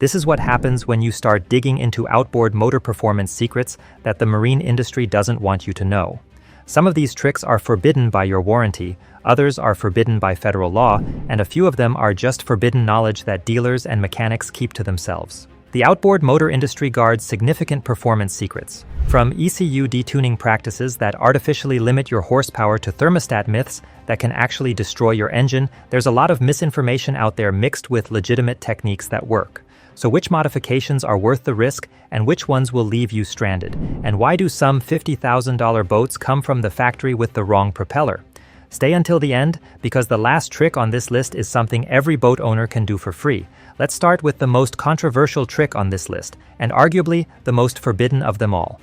This is what happens when you start digging into outboard motor performance secrets that the marine industry doesn't want you to know. Some of these tricks are forbidden by your warranty, others are forbidden by federal law, and a few of them are just forbidden knowledge that dealers and mechanics keep to themselves. The outboard motor industry guards significant performance secrets. From ECU detuning practices that artificially limit your horsepower to thermostat myths that can actually destroy your engine, there's a lot of misinformation out there mixed with legitimate techniques that work. So which modifications are worth the risk and which ones will leave you stranded? And why do some $50,000 boats come from the factory with the wrong propeller? Stay until the end, because the last trick on this list is something every boat owner can do for free. Let's start with the most controversial trick on this list, and arguably the most forbidden of them all.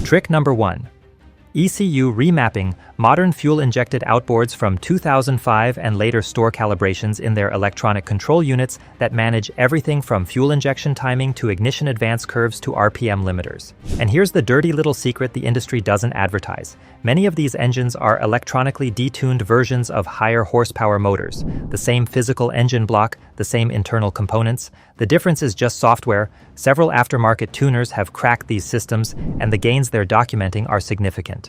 Trick number 1. ECU remapping, modern fuel-injected outboards from 2005 and later store calibrations in their electronic control units that manage everything from fuel injection timing to ignition advance curves to RPM limiters. And here's the dirty little secret the industry doesn't advertise. Many of these engines are electronically detuned versions of higher horsepower motors. The same physical engine block, the same internal components. The difference is just software. Several aftermarket tuners have cracked these systems, and the gains they're documenting are significant.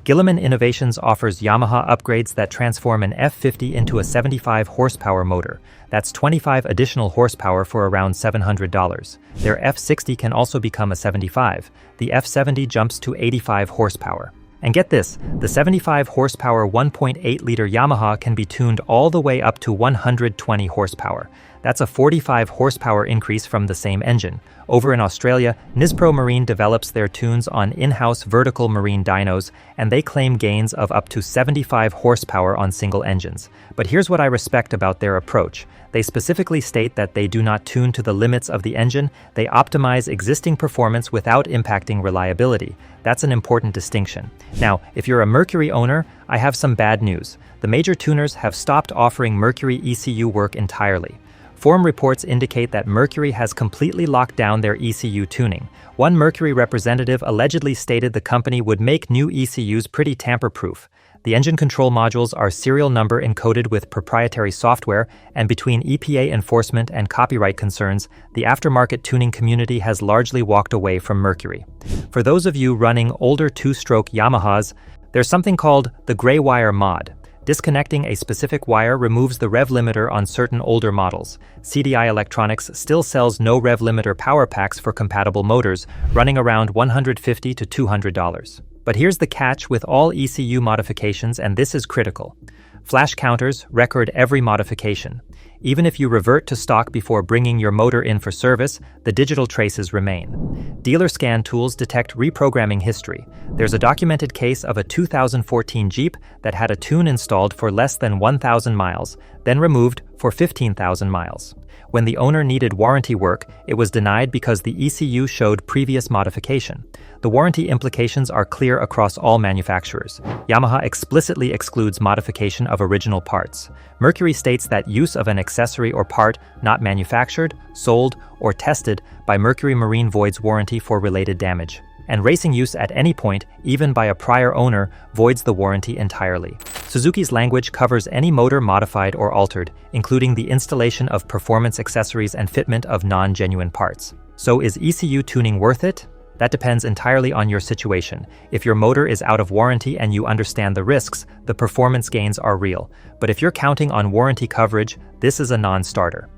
Gilliman Innovations offers Yamaha upgrades that transform an F50 into a 75 horsepower motor. That's 25 additional horsepower for around $700. Their F60 can also become a 75. The F70 jumps to 85 horsepower. And get this, the 75 horsepower 1.8-liter Yamaha can be tuned all the way up to 120 horsepower. That's a 45 horsepower increase from the same engine. Over in Australia, Nispro Marine develops their tunes on in-house vertical marine dynos, and they claim gains of up to 75 horsepower on single engines. But here's what I respect about their approach. They specifically state that they do not tune to the limits of the engine, they optimize existing performance without impacting reliability. That's an important distinction. Now, if you're a Mercury owner, I have some bad news. The major tuners have stopped offering Mercury ECU work entirely. Forum reports indicate that Mercury has completely locked down their ECU tuning. One Mercury representative allegedly stated the company would make new ECUs pretty tamper-proof. The engine control modules are serial number encoded with proprietary software, and between EPA enforcement and copyright concerns, the aftermarket tuning community has largely walked away from Mercury. For those of you running older two-stroke Yamahas, there's something called the gray wire mod. Disconnecting a specific wire removes the rev limiter on certain older models. CDI Electronics still sells no rev limiter power packs for compatible motors, running around $150 to $200. But here's the catch with all ECU modifications, and this is critical. Flash counters record every modification. Even if you revert to stock before bringing your motor in for service, the digital traces remain. Dealer scan tools detect reprogramming history. There's a documented case of a 2014 Jeep that had a tune installed for less than 1,000 miles, then removed for 15,000 miles. When the owner needed warranty work, it was denied because the ECU showed previous modification. The warranty implications are clear across all manufacturers. Yamaha explicitly excludes modification of original parts. Mercury states that use of an accessory or part not manufactured, sold, or tested by Mercury Marine voids warranty for related damage. And racing use at any point, even by a prior owner, voids the warranty entirely. Suzuki's language covers any motor modified or altered, including the installation of performance accessories and fitment of non-genuine parts. So is ECU tuning worth it? That depends entirely on your situation. If your motor is out of warranty and you understand the risks, the performance gains are real. But if you're counting on warranty coverage, this is a non-starter.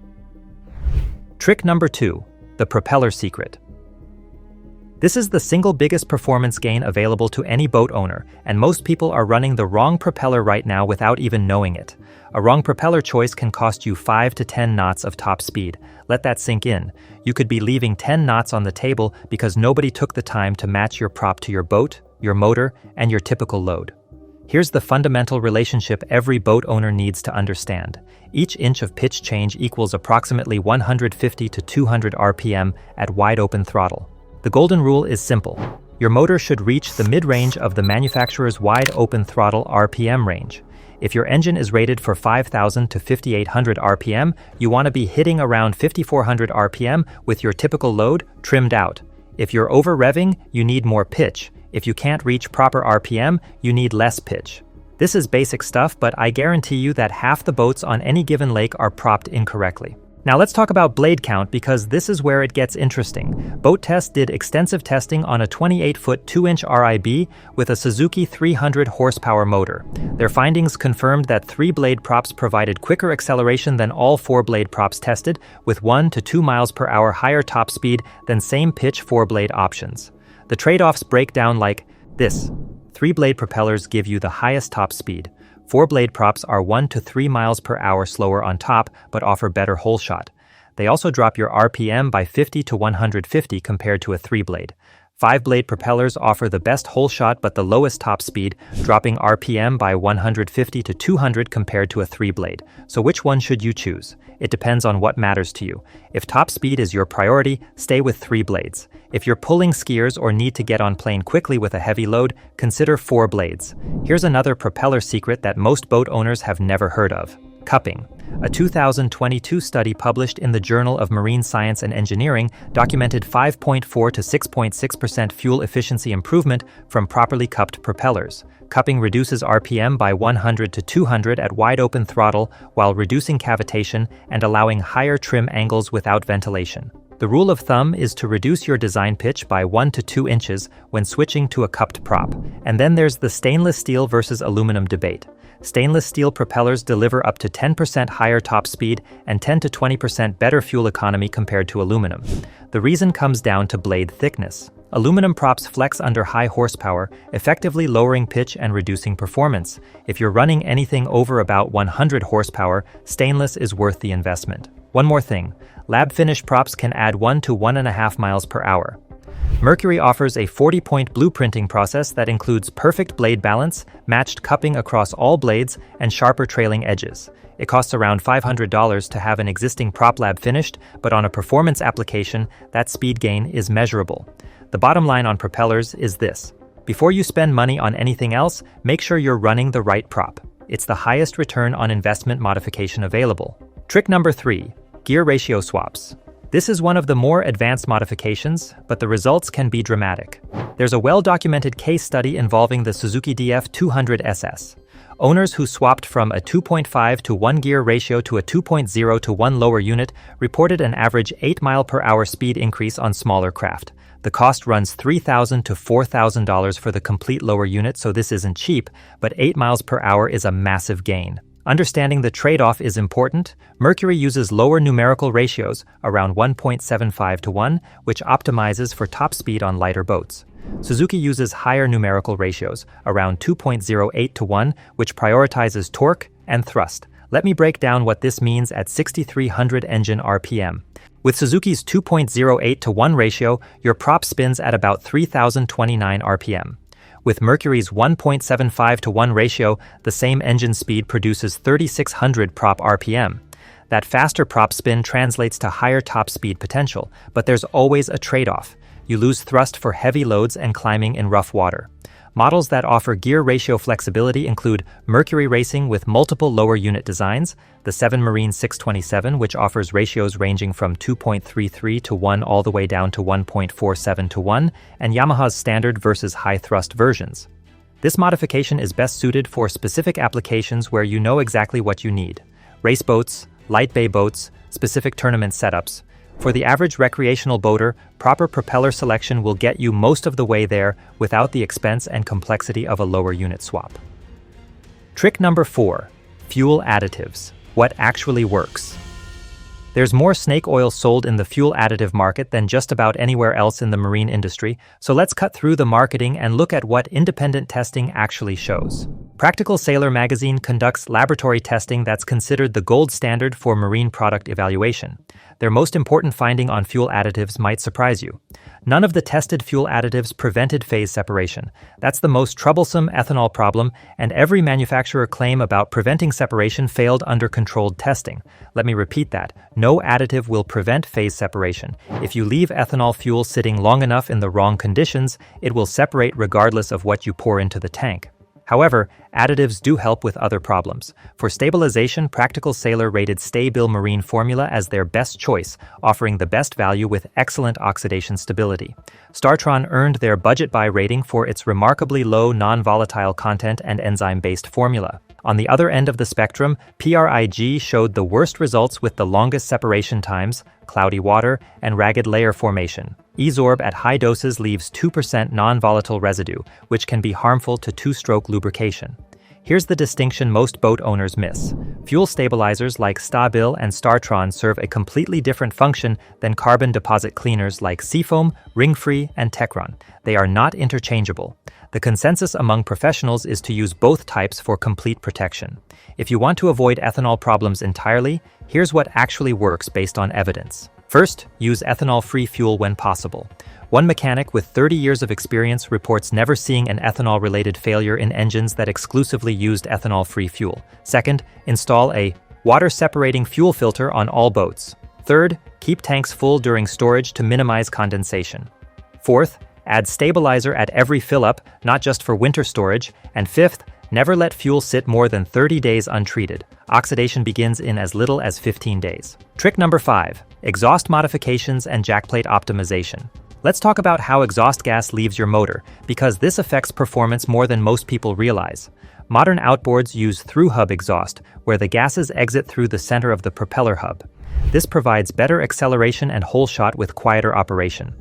Trick number 2, the propeller secret. This is the single biggest performance gain available to any boat owner, and most people are running the wrong propeller right now without even knowing it. A wrong propeller choice can cost you 5 to 10 knots of top speed. Let that sink in. You could be leaving 10 knots on the table because nobody took the time to match your prop to your boat, your motor, and your typical load. Here's the fundamental relationship every boat owner needs to understand. Each inch of pitch change equals approximately 150 to 200 RPM at wide open throttle. The golden rule is simple. Your motor should reach the mid-range of the manufacturer's wide open throttle RPM range. If your engine is rated for 5,000 to 5,800 RPM, you want to be hitting around 5,400 RPM with your typical load trimmed out. If you're over-revving, you need more pitch. If you can't reach proper RPM, you need less pitch. This is basic stuff, but I guarantee you that half the boats on any given lake are propped incorrectly. Now let's talk about blade count because this is where it gets interesting. Boat Test did extensive testing on a 28-foot 2-inch RIB with a Suzuki 300 horsepower motor. Their findings confirmed that 3-blade props provided quicker acceleration than all 4-blade props tested, with 1 to 2 miles per hour higher top speed than same pitch 4-blade options. The trade-offs break down like this. 3-blade propellers give you the highest top speed. 4-blade props are 1 to 3 miles per hour slower on top, but offer better hole shot. They also drop your RPM by 50 to 150 compared to a 3-blade. 5-blade propellers offer the best hole shot but the lowest top speed, dropping RPM by 150 to 200 compared to a 3-blade. So which one should you choose? It depends on what matters to you. If top speed is your priority, stay with 3 blades. If you're pulling skiers or need to get on plane quickly with a heavy load, consider 4 blades. Here's another propeller secret that most boat owners have never heard of: cupping. A 2022 study published in the Journal of Marine Science and Engineering documented 5.4 to 6.6% fuel efficiency improvement from properly cupped propellers. Cupping reduces RPM by 100 to 200 at wide-open throttle while reducing cavitation and allowing higher trim angles without ventilation. The rule of thumb is to reduce your design pitch by 1 to 2 inches when switching to a cupped prop. And then there's the stainless steel versus aluminum debate. Stainless steel propellers deliver up to 10% higher top speed and 10 to 20% better fuel economy compared to aluminum. The reason comes down to blade thickness. Aluminum props flex under high horsepower, effectively lowering pitch and reducing performance. If you're running anything over about 100 horsepower, stainless is worth the investment. One more thing, lab finish props can add 1 to 1.5 miles per hour. Mercury offers a 40-point blueprinting process that includes perfect blade balance, matched cupping across all blades, and sharper trailing edges. It costs around $500 to have an existing prop lab finished, but on a performance application, that speed gain is measurable. The bottom line on propellers is this: before you spend money on anything else, make sure you're running the right prop. It's the highest return on investment modification available. Trick number 3, gear ratio swaps. This is one of the more advanced modifications, but the results can be dramatic. There's a well-documented case study involving the Suzuki DF200SS. Owners who swapped from a 2.5 to 1 gear ratio to a 2.0 to 1 lower unit reported an average 8 mile per hour speed increase on smaller craft. The cost runs $3,000 to $4,000 for the complete lower unit, so this isn't cheap, but 8 miles per hour is a massive gain. Understanding the trade-off is important. Mercury uses lower numerical ratios, around 1.75 to 1, which optimizes for top speed on lighter boats. Suzuki uses higher numerical ratios, around 2.08 to 1, which prioritizes torque and thrust. Let me break down what this means at 6,300 engine RPM. With Suzuki's 2.08 to 1 ratio, your prop spins at about 3,029 RPM. With Mercury's 1.75 to 1 ratio, the same engine speed produces 3,600 prop RPM. That faster prop spin translates to higher top speed potential, but there's always a trade-off. You lose thrust for heavy loads and climbing in rough water. Models that offer gear ratio flexibility include Mercury Racing with multiple lower unit designs, the 7 Marine 627, which offers ratios ranging from 2.33 to 1 all the way down to 1.47 to 1, and Yamaha's standard versus high thrust versions. This modification is best suited for specific applications where you know exactly what you need: race boats, light bay boats, specific tournament setups. For the average recreational boater, proper propeller selection will get you most of the way there without the expense and complexity of a lower unit swap. Trick number 4, fuel additives. What actually works? There's more snake oil sold in the fuel additive market than just about anywhere else in the marine industry, so let's cut through the marketing and look at what independent testing actually shows. Practical Sailor magazine conducts laboratory testing that's considered the gold standard for marine product evaluation. Their most important finding on fuel additives might surprise you. None of the tested fuel additives prevented phase separation. That's the most troublesome ethanol problem, and every manufacturer claim about preventing separation failed under controlled testing. Let me repeat that. No additive will prevent phase separation. If you leave ethanol fuel sitting long enough in the wrong conditions, it will separate regardless of what you pour into the tank. However, additives do help with other problems. For stabilization, Practical Sailor rated Stay-Bil Marine formula as their best choice, offering the best value with excellent oxidation stability. Startron earned their budget buy rating for its remarkably low non-volatile content and enzyme-based formula. On the other end of the spectrum, PRIG showed the worst results with the longest separation times, cloudy water, and ragged layer formation. Esorb at high doses leaves 2% non-volatile residue, which can be harmful to two-stroke lubrication. Here's the distinction most boat owners miss. Fuel stabilizers like Stabil and Startron serve a completely different function than carbon deposit cleaners like Seafoam, Ringfree, and Techron. They are not interchangeable. The consensus among professionals is to use both types for complete protection. If you want to avoid ethanol problems entirely, here's what actually works based on evidence. First, use ethanol-free fuel when possible. One mechanic with 30 years of experience reports never seeing an ethanol-related failure in engines that exclusively used ethanol-free fuel. Second, install a water-separating fuel filter on all boats. Third, keep tanks full during storage to minimize condensation. Fourth, add stabilizer at every fill-up, not just for winter storage. And fifth, never let fuel sit more than 30 days untreated. Oxidation begins in as little as 15 days. Trick number 5, exhaust modifications and jackplate optimization. Let's talk about how exhaust gas leaves your motor, because this affects performance more than most people realize. Modern outboards use through-hub exhaust, where the gases exit through the center of the propeller hub. This provides better acceleration and hole shot with quieter operation.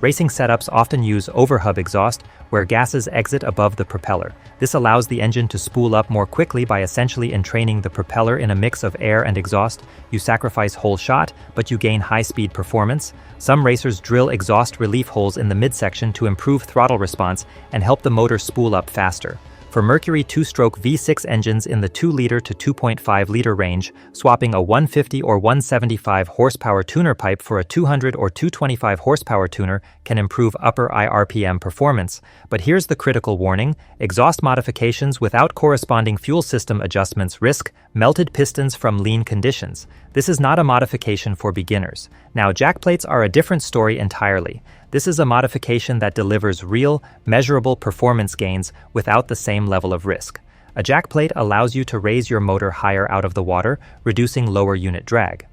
Racing setups often use overhub exhaust, where gases exit above the propeller. This allows the engine to spool up more quickly by essentially entraining the propeller in a mix of air and exhaust. You sacrifice hole shot, but you gain high-speed performance. Some racers drill exhaust relief holes in the midsection to improve throttle response and help the motor spool up faster. For Mercury 2-stroke V6 engines in the 2-liter to 2.5-liter range, swapping a 150 or 175 horsepower tuner pipe for a 200 or 225 horsepower tuner can improve upper IRPM performance. But here's the critical warning: exhaust modifications without corresponding fuel system adjustments risk melted pistons from lean conditions. This is not a modification for beginners. Now, jackplates are a different story entirely. This is a modification that delivers real, measurable performance gains without the same level of risk. A jackplate allows you to raise your motor higher out of the water, reducing lower unit drag.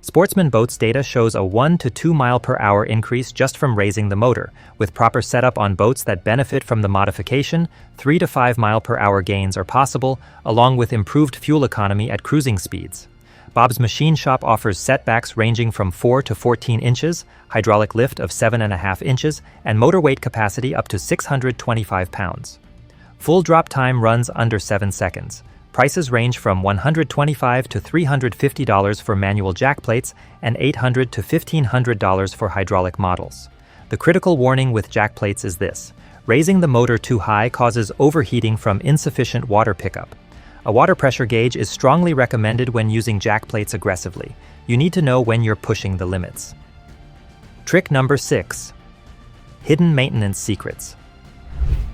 Sportsman Boats data shows a 1 to 2 mile per hour increase just from raising the motor. With proper setup on boats that benefit from the modification, 3 to 5 mile per hour gains are possible, along with improved fuel economy at cruising speeds. Bob's Machine Shop offers setbacks ranging from 4 to 14 inches, hydraulic lift of 7.5 inches, and motor weight capacity up to 625 pounds. Full drop time runs under 7 seconds. Prices range from $125 to $350 for manual jackplates and $800 to $1,500 for hydraulic models. The critical warning with jackplates is this: raising the motor too high causes overheating from insufficient water pickup. A water pressure gauge is strongly recommended when using jackplates aggressively. You need to know when you're pushing the limits. Trick number 6. Hidden maintenance secrets.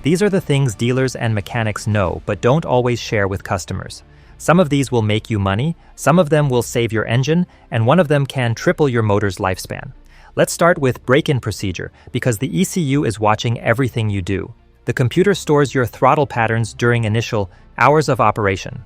These are the things dealers and mechanics know but don't always share with customers. Some of these will make you money, some of them will save your engine, and one of them can triple your motor's lifespan. Let's start with break-in procedure, because the ECU is watching everything you do. The computer stores your throttle patterns during initial hours of operation.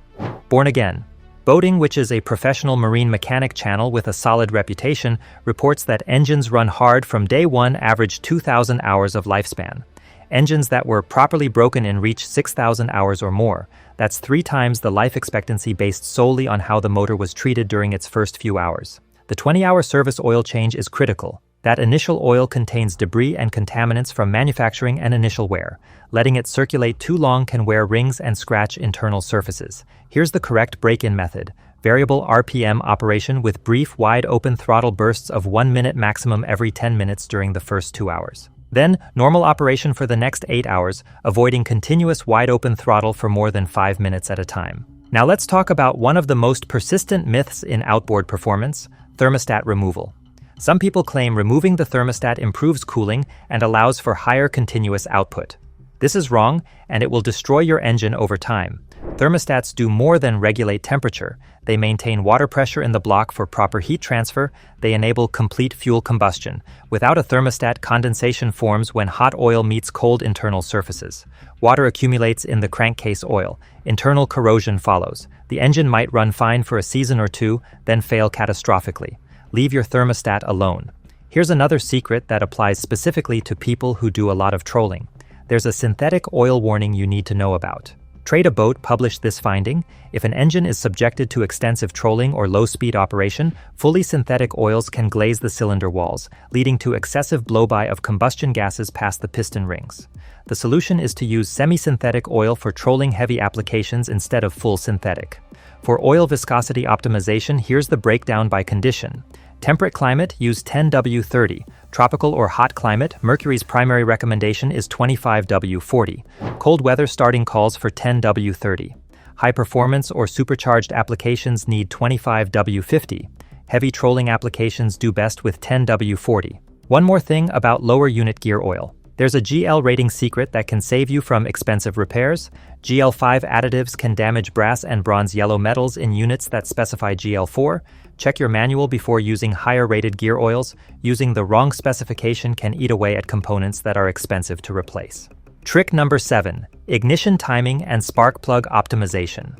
Born Again. Boating, which is a professional marine mechanic channel with a solid reputation, reports that engines run hard from day one average 2,000 hours of lifespan. Engines that were properly broken in reach 6,000 hours or more. That's 3 times the life expectancy based solely on how the motor was treated during its first few hours. The 20-hour service oil change is critical. That initial oil contains debris and contaminants from manufacturing and initial wear. Letting it circulate too long can wear rings and scratch internal surfaces. Here's the correct break-in method: variable RPM operation with brief, wide-open throttle bursts of 1 minute maximum every 10 minutes during the first 2 hours. Then, normal operation for the next 8 hours, avoiding continuous wide-open throttle for more than 5 minutes at a time. Now let's talk about one of the most persistent myths in outboard performance: thermostat removal. Some people claim removing the thermostat improves cooling and allows for higher continuous output. This is wrong, and it will destroy your engine over time. Thermostats do more than regulate temperature. They maintain water pressure in the block for proper heat transfer. They enable complete fuel combustion. Without a thermostat, condensation forms when hot oil meets cold internal surfaces. Water accumulates in the crankcase oil. Internal corrosion follows. The engine might run fine for a season or two, then fail catastrophically. Leave your thermostat alone. Here's another secret that applies specifically to people who do a lot of trolling. There's a synthetic oil warning you need to know about. Trade a Boat published this finding: if an engine is subjected to extensive trolling or low-speed operation, fully synthetic oils can glaze the cylinder walls, leading to excessive blowby of combustion gases past the piston rings. The solution is to use semi-synthetic oil for trolling-heavy applications instead of full synthetic. For oil viscosity optimization, here's the breakdown by condition. Temperate climate, use 10W30. Tropical or hot climate, Mercury's primary recommendation is 25W40. Cold weather starting calls for 10W30. High performance or supercharged applications need 25W50. Heavy trolling applications do best with 10W40. One more thing about lower unit gear oil. There's a GL rating secret that can save you from expensive repairs. GL5 additives can damage brass and bronze yellow metals in units that specify GL4. Check your manual before using higher rated gear oils. Using the wrong specification can eat away at components that are expensive to replace. Trick number 7: ignition timing and spark plug optimization.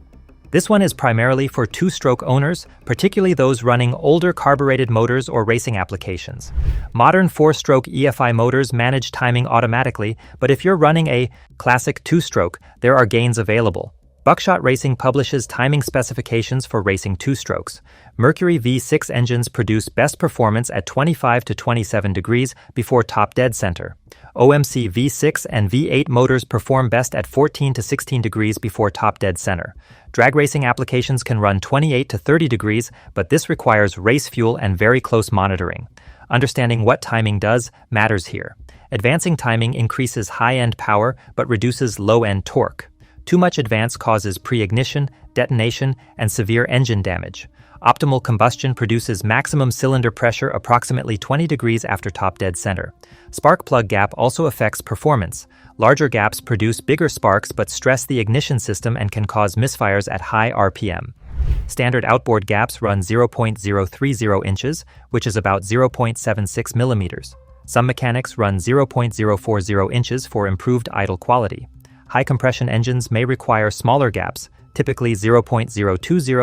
This one is primarily for two-stroke owners, particularly those running older carbureted motors or racing applications. Modern four-stroke EFI motors manage timing automatically, but if you're running a classic two-stroke, there are gains available. Buckshot Racing publishes timing specifications for racing two-strokes. Mercury V6 engines produce best performance at 25 to 27 degrees before top dead center. OMC V6 and V8 motors perform best at 14 to 16 degrees before top dead center. Drag racing applications can run 28 to 30 degrees, but this requires race fuel and very close monitoring. Understanding what timing does matters here. Advancing timing increases high-end power but reduces low-end torque. Too much advance causes pre-ignition, detonation, and severe engine damage. Optimal combustion produces maximum cylinder pressure approximately 20 degrees after top dead center. Spark plug gap also affects performance. Larger gaps produce bigger sparks but stress the ignition system and can cause misfires at high RPM. Standard outboard gaps run 0.030 inches, which is about 0.76 millimeters. Some mechanics run 0.040 inches for improved idle quality. High compression engines may require smaller gaps, typically 0.020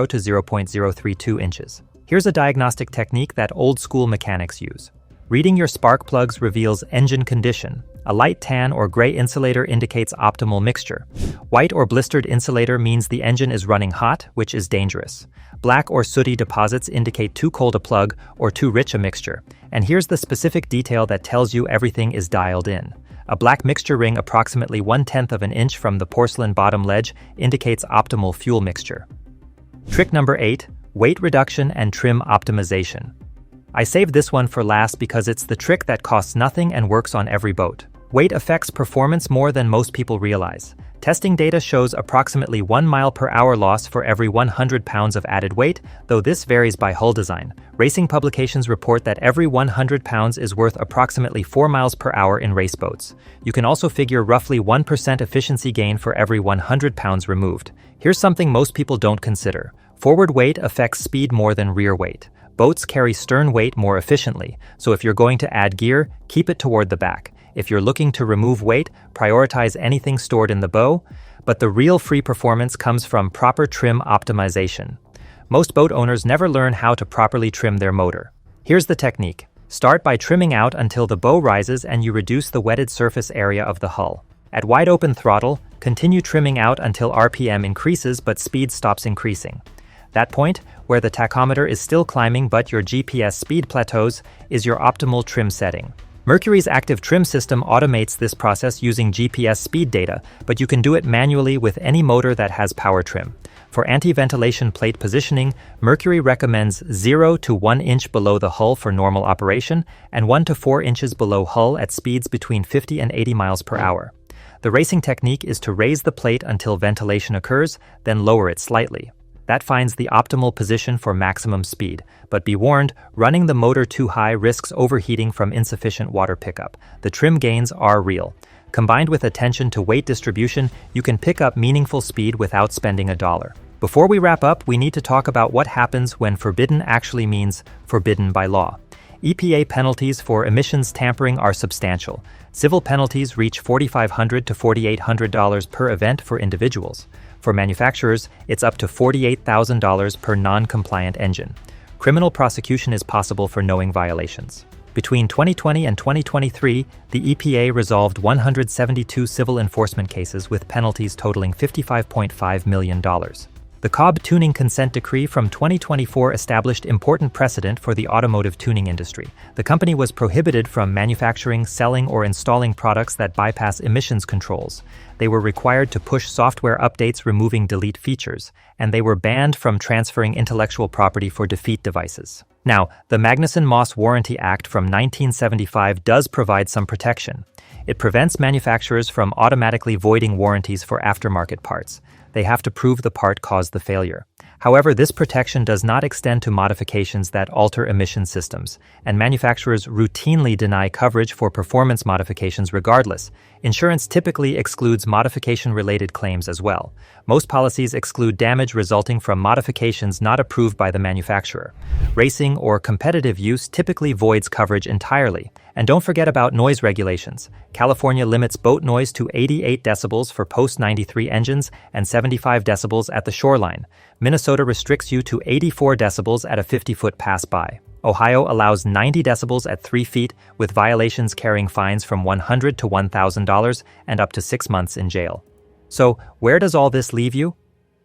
to 0.032 inches. Here's a diagnostic technique that old-school mechanics use. Reading your spark plugs reveals engine condition. A light tan or gray insulator indicates optimal mixture. White or blistered insulator means the engine is running hot, which is dangerous. Black or sooty deposits indicate too cold a plug or too rich a mixture. And here's the specific detail that tells you everything is dialed in. A black mixture ring approximately 1/10 of an inch from the porcelain bottom ledge indicates optimal fuel mixture. Trick number 8: weight reduction and trim optimization. I saved this one for last because it's the trick that costs nothing and works on every boat. Weight affects performance more than most people realize. Testing data shows approximately 1 mile per hour loss for every 100 pounds of added weight, though this varies by hull design. Racing publications report that every 100 pounds is worth approximately 4 miles per hour in race boats. You can also figure roughly 1% efficiency gain for every 100 pounds removed. Here's something most people don't consider. Forward weight affects speed more than rear weight. Boats carry stern weight more efficiently, so if you're going to add gear, keep it toward the back. If you're looking to remove weight, prioritize anything stored in the bow, but the real free performance comes from proper trim optimization. Most boat owners never learn how to properly trim their motor. Here's the technique. Start by trimming out until the bow rises and you reduce the wetted surface area of the hull. At wide open throttle, continue trimming out until RPM increases but speed stops increasing. That point, where the tachometer is still climbing but your GPS speed plateaus, is your optimal trim setting. Mercury's active trim system automates this process using GPS speed data, but you can do it manually with any motor that has power trim. For anti-ventilation plate positioning, Mercury recommends 0 to 1 inch below the hull for normal operation and 1 to 4 inches below hull at speeds between 50 and 80 miles per hour. The racing technique is to raise the plate until ventilation occurs, then lower it slightly. That finds the optimal position for maximum speed, but be warned, running the motor too high risks overheating from insufficient water pickup. The trim gains are real. Combined with attention to weight distribution, you can pick up meaningful speed without spending $1. Before we wrap up, we need to talk about what happens when forbidden actually means forbidden by law. EPA penalties for emissions tampering are substantial. Civil penalties reach $4,500 to $4,800 per event for individuals. For manufacturers, it's up to $48,000 per non-compliant engine. Criminal prosecution is possible for knowing violations. Between 2020 and 2023, the EPA resolved 172 civil enforcement cases with penalties totaling $55.5 million. The Cobb Tuning Consent Decree from 2024 established important precedent for the automotive tuning industry. The company was prohibited from manufacturing, selling, or installing products that bypass emissions controls. They were required to push software updates removing delete features, and they were banned from transferring intellectual property for defeat devices. Now, the Magnuson-Moss Warranty Act from 1975 does provide some protection. It prevents manufacturers from automatically voiding warranties for aftermarket parts. They have to prove the part caused the failure. However, this protection does not extend to modifications that alter emission systems, and manufacturers routinely deny coverage for performance modifications regardless. Insurance typically excludes modification-related claims as well. Most policies exclude damage resulting from modifications not approved by the manufacturer. Racing or competitive use typically voids coverage entirely. And don't forget about noise regulations. California limits boat noise to 88 decibels for post-93 engines and 75 decibels at the shoreline. Minnesota restricts you to 84 decibels at a 50-foot pass-by. Ohio allows 90 decibels at 3 feet, with violations carrying fines from $100 to $1,000 and up to 6 months in jail. So, where does all this leave you?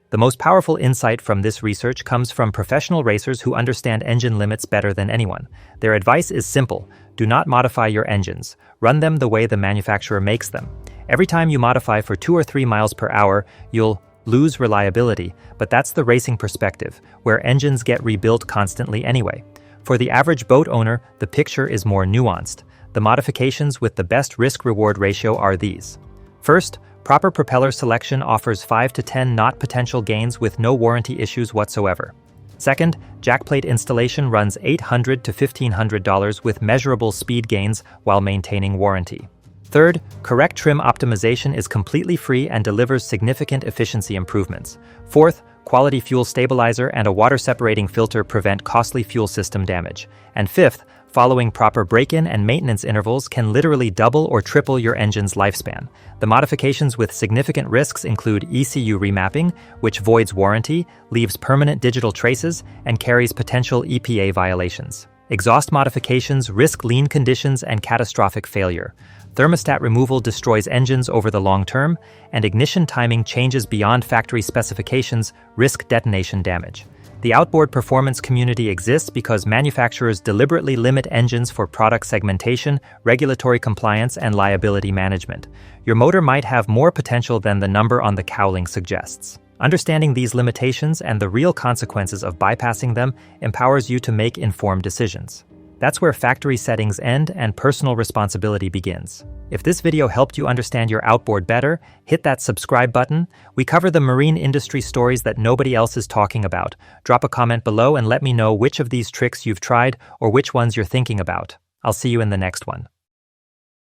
The most powerful insight from this research comes from professional racers who understand engine limits better than anyone. Their advice is simple: do not modify your engines. Run them the way the manufacturer makes them. Every time you modify for 2 or 3 miles per hour, you'll lose reliability, but that's the racing perspective, where engines get rebuilt constantly anyway. For the average boat owner, the picture is more nuanced. The modifications with the best risk-reward ratio are these. First, proper propeller selection offers 5 to 10 knot potential gains with no warranty issues whatsoever. Second, jackplate installation runs $800 to $1,500 with measurable speed gains while maintaining warranty. Third, correct trim optimization is completely free and delivers significant efficiency improvements. Fourth, quality fuel stabilizer and a water-separating filter prevent costly fuel system damage. And fifth, following proper break-in and maintenance intervals can literally double or triple your engine's lifespan. The modifications with significant risks include ECU remapping, which voids warranty, leaves permanent digital traces, and carries potential EPA violations. Exhaust modifications risk lean conditions and catastrophic failure. Thermostat removal destroys engines over the long term, and ignition timing changes beyond factory specifications risk detonation damage. The outboard performance community exists because manufacturers deliberately limit engines for product segmentation, regulatory compliance, and liability management. Your motor might have more potential than the number on the cowling suggests. Understanding these limitations and the real consequences of bypassing them empowers you to make informed decisions. That's where factory settings end and personal responsibility begins. If this video helped you understand your outboard better, hit that subscribe button. We cover the marine industry stories that nobody else is talking about. Drop a comment below and let me know which of these tricks you've tried or which ones you're thinking about. I'll see you in the next one.